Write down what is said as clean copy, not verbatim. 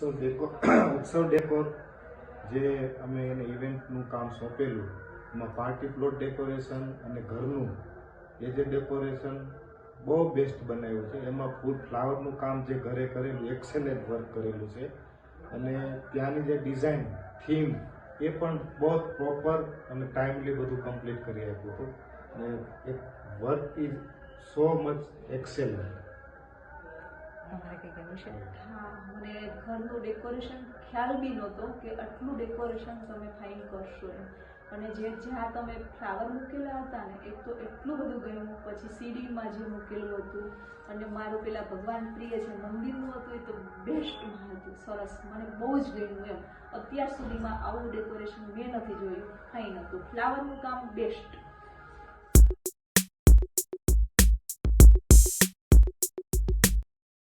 ઉત્સવ ડેકોર જે અમે એને ઇવેન્ટનું કામ સોંપેલું એમાં પાર્ટી પ્લોટ ડેકોરેશન અને ઘરનું એ જે ડેકોરેશન બહુ બેસ્ટ બનાવ્યું છે. એમાં ફૂલ ફ્લાવરનું કામ જે ઘરે કરેલું એક્સેલન્ટ વર્ક કરેલું છે અને ત્યાંની જે ડિઝાઇન થીમ એ પણ બહુ પ્રોપર અને ટાઈમલી બધું કમ્પ્લીટ કરી આપ્યું હતું અને એક work is so much excellent. તમારે કંઈ કહેવું છે? હા, મને ઘરનું ડેકોરેશન ખ્યાલ બી નહોતો કે આટલું ડેકોરેશન તમે ફાઇન કરશો એમ. અને જ્યાં તમે ફ્લાવર મૂકેલા હતા ને એક તો એટલું બધું ગમ્યું. પછી સીડીમાં જે મૂકેલું હતું અને મારું પેલા ભગવાન પ્રિય છે મંદિરનું હતું એ તો બેસ્ટમાં હતું. સરસ, મને બહુ જ ગમ્યું એમ. અત્યાર સુધીમાં આવું ડેકોરેશન મેં નથી જોયું. ફાઇન હતું. ફ્લાવરનું કામ બેસ્ટ.